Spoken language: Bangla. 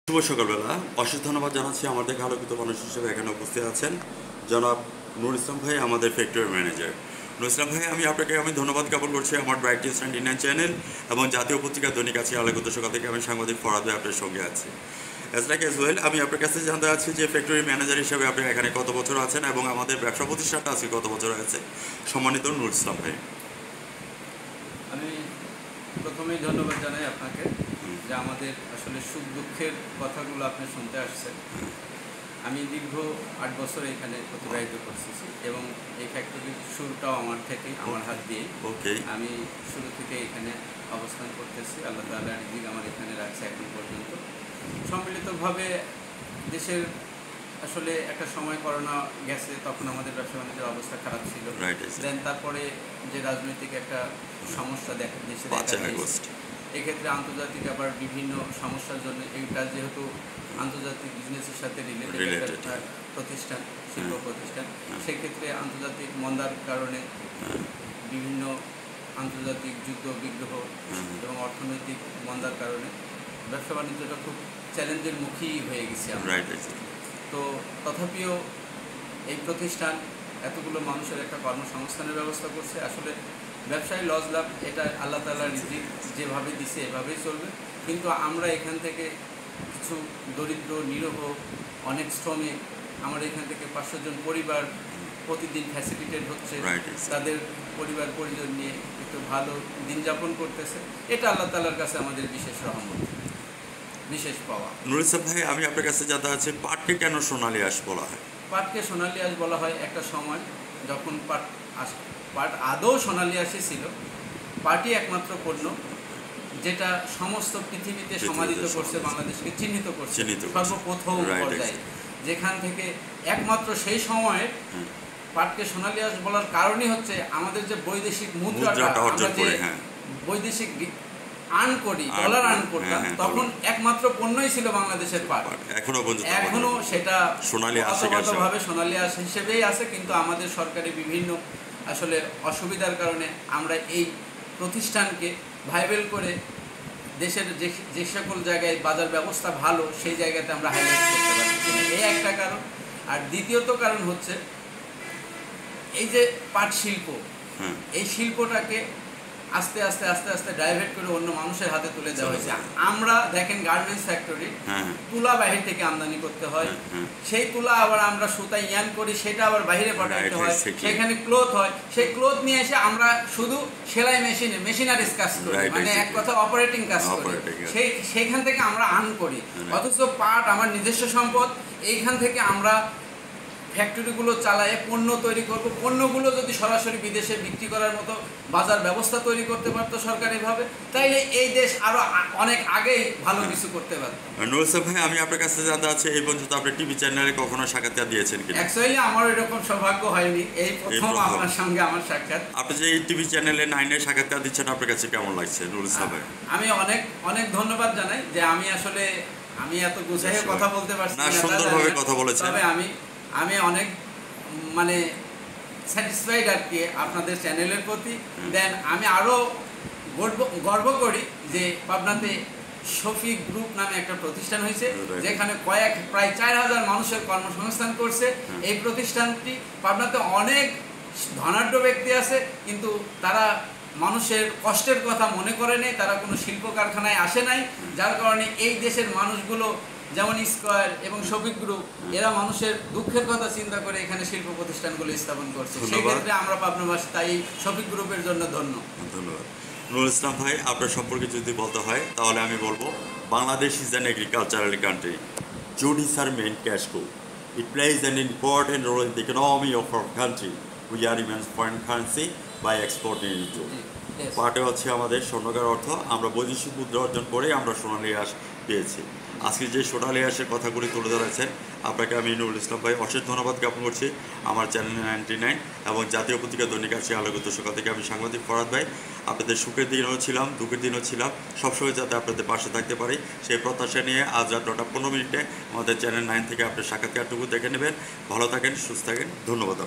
শুভ সকালবেলা। অশেষ ধন্যবাদ জানাচ্ছি আমাদের আলোকিত মানুষ হিসেবে এখানে উপস্থিত আছেন জনাব নুর ইসলাম ভাই, আমাদের ফ্যাক্টরি ম্যানেজার। নুর ইসলাম ভাই, আপনাকে ধন্যবাদ জ্ঞাপন করছি আমার ব্রাইট নিউজ 99 চ্যানেল এবং জাতীয় পত্রিকা দৈনিক আছে আলোকিত সকাল থেকে আমি সাংবাদিক ফরহাদ ভাই আপনার সঙ্গে আছি। অ্যাজ ওয়েল আমি আপনার কাছে জানতে চাচ্ছি যে ফ্যাক্টরি ম্যানেজার হিসেবে আপনি এখানে কত বছর আছেন এবং আমাদের ব্যবসা প্রতিষ্ঠানটা আজকে কত বছর আছে, সম্মানিত নুর ইসলাম ভাই। আমি প্রথমেই ধন্যবাদ জানাই আপনাকে যে আমাদের আসলে সুখ দুঃখের কথাগুলো আপনি শুনতে আসছেন। আমি দীর্ঘ 8 বছর এখানে অতিবাহিত করছি এবং এই ফ্যাক্টরির শুরুটাও আমার থেকে, আমার হাত দিয়ে আমি শুরু থেকে এখানে অবস্থান করতেছি। আল্লাহ তাআলা রিজিক আমার এখানে রাখছে এখন পর্যন্ত। সম্মিলিতভাবে দেশের আসলে একটা সময় করোনা গেছে, তখন আমাদের ব্যবসা বাণিজ্যের অবস্থা খারাপ ছিল। দেন তারপরে যে রাজনৈতিক একটা সমস্যা দেশে দেখা দিয়েছে, এক্ষেত্রে আন্তর্জাতিক আবার বিভিন্ন সমস্যার জন্য এইটা যেহেতু আন্তর্জাতিক বিজনেসের সাথে রিলেটেড একটা প্রতিষ্ঠান, শিল্প প্রতিষ্ঠান, সেক্ষেত্রে আন্তর্জাতিক মন্দার কারণে বিভিন্ন আন্তর্জাতিক যুদ্ধ বিগ্রহ এবং অর্থনৈতিক মন্দার কারণে ব্যবসা বাণিজ্যটা খুব চ্যালেঞ্জের মুখী হয়ে গেছে আমরা। তো তথাপিও এই প্রতিষ্ঠান এতগুলো মানুষের একটা কর্মসংস্থানের ব্যবস্থা করছে। আসলে ব্যবসায় লস লাভ এটা আল্লাহ তাআলার রিজিক, যেভাবে দিছে এভাবেই চলবে। কিন্তু আমরা এখান থেকে কিছু দরিদ্র নিরহ অনেক শ্রমিক, আমার এখান থেকে 500 জন পরিবার প্রতিদিন ফ্যাসিলিটেড হচ্ছে, তাদের পরিবার পরিজন নিয়ে একটু ভালো দিন যাপন করতেছে। এটা আল্লাহ তাআলার কাছে আমাদের বিশেষ রহমত, বিশেষ পাওয়া। নুর ইসলাম ভাই, আমি আপনার কাছে জানতে চাচ্ছি পাটকে কেন সোনালী আঁশ বলা হয়? পাটকে সোনালী আঁশ বলা হয় একটা সময় যখন পাট আদৌ সোনালী আঁশই ছিল। পাটই একমাত্র পণ্য যেটা সমস্ত পৃথিবীতে সমাদিত করছে, বাংলাদেশকে চিহ্নিত করছে সর্বপ্রথম পর্যায়ে, যেখান থেকে একমাত্র সেই সময়ে পাটকে সোনালী আঁশ বলার কারণই হচ্ছে আমাদের যে বৈদেশিক মুদ্রাটা, আমরা যে বৈদেশিক আর্ন করি, ডলার আর্ন করতাম, তখন একমাত্র পণ্যই ছিল বাংলাদেশের পাট। এখনো সেটা অর্থগতভাবে সোনালী আঁশ হিসেবেই আছে, কিন্তু আমাদের সরকারি বিভিন্ন আসলে অসুবিধার কারণে আমরা এই প্রতিষ্ঠানকে ভাইবেল করে দেশের যে সকল জায়গায় বাজার ব্যবস্থা ভালো সেই জায়গাতে আমরা হাইলাইট করতে পারছি। এই একটা কারণ। আর দ্বিতীয়ত কারণ হচ্ছে এই যে পাট শিল্প, এই শিল্পটাকে আস্তে আস্তে আস্তে আস্তে ডাইভার্ট করে অন্য মানুষের হাতে তুলে দেওয়া হয়েছে। আমরা দেখেন গার্মেন্টস ফ্যাক্টরি, তুলা বাহির থেকে আমদানি করতে হয়, সেই তুলা আবার আমরা সুতা ইয়ান করি, সেটা আবার বাইরে পাঠাতে হয়, সেখানে ক্লথ হয়, সেই ক্লথ নিয়ে এসে আমরা শুধু সেলাই মেশিনারিজ কাজ করি, মানে এক কথা অপারেটিং কাজ করি, সেইখান থেকে আমরা আর্ন করি। অথচ পাট আমার নিজস্ব সম্পদ, এইখান থেকে আমরা ফ্যাক্টরিগুলো চালায় পণ্য তৈরি করব। পণ্যগুলো যদি সরাসরি বিদেশে বিক্রি করার মতো বাজার ব্যবস্থা তৈরি করতে পারতো সরকারিভাবে, তাইলে এই দেশ আরো অনেক আগেই ভালো কিছু করতে পারত। নুর ইসলাম ভাই, আমি আপনার কাছে জানতে চাচ্ছি এই পর্যন্ত আপনি টিভি চ্যানেলে কখনো সাক্ষাৎকার দিয়েছেন কিনা? অ্যাকচুয়ালি আমার এরকম সৌভাগ্য হয়নি, এই প্রথম আপনার সঙ্গে আমার সাক্ষাৎ। আপনি যে এই টিভি চ্যানেলে 9-এ সাক্ষাৎকার দিচ্ছেন, আপনার কাছে কেমন লাগছে নুর ইসলাম ভাই? আমি অনেক অনেক ধন্যবাদ জানাই যে আমি আসলে এত গুছাইয়ে কথা বলতে পারছি না, সুন্দরভাবে কথা বলেছেন। তবে আমি অনেক মানে স্যাটিসফাইড আর কি আপনাদের চ্যানেলের প্রতি। দেন আমি আরও গর্ব করি যে পাবনাতে শফিক গ্রুপ নামে একটা প্রতিষ্ঠান হয়েছে, যেখানে প্রায় 4000 মানুষের কর্মসংস্থান করছে। এই প্রতিষ্ঠানটি পাবনাতে অনেক ধনাঢ্য ব্যক্তি আছে, কিন্তু তারা মানুষের কষ্টের কথা মনে করে নেই, তারা কোনো শিল্প কারখানায় আসে নাই, যার কারণে এই দেশের মানুষগুলো যেমন স্কয়ার এবং শফিক গ্রুপ, এরা মানুষের দুঃখের কথা চিন্তা করে এখানে শিল্প প্রতিষ্ঠানগুলো স্থাপন করছে। সেই ক্ষেত্রে আমরা পাবনাবাসী তাই শফিক গ্রুপের জন্য ধন্যবাদ। নুর ইসলাম ভাই, আপনার সম্পর্কে যদি বলতে হয় তাহলে আমি বলবো Bangladesh is an agricultural country. Jute is our main cash cow. It plays an important role in the economy of our country. We are immense foreign currency by exporting into. পাটে হচ্ছে আমাদের স্বর্ণকার অর্থ। আমরা বৈদেশিক মুদ্রা অর্জন করে আমরা সোনালী আঁশ পেয়েছি। আজকে যে সোনালী আঁশের কথাগুলি তুলে ধরেছেন, আপনাকে আমি নুরুল ইসলাম ভাই অশেষ ধন্যবাদ জ্ঞাপন করছি আমার চ্যানেল 99 এবং জাতীয় পত্রিকা দৈনিক আছে আলোকিত সকাল থেকে আমি সাংবাদিক ফরহাদ ভাই। আপনাদের সুখের দিনও ছিলাম, দুঃখের দিনও ছিলাম, সবসময় যাতে আপনাদের পাশে থাকতে পারি সেই প্রত্যাশা নিয়ে আজ রাত 9টা 15 আমাদের চ্যানেল 9 থেকে আপনার সাক্ষাৎকারটুকু দেখে নেবেন। ভালো থাকেন, সুস্থ থাকেন। ধন্যবাদ।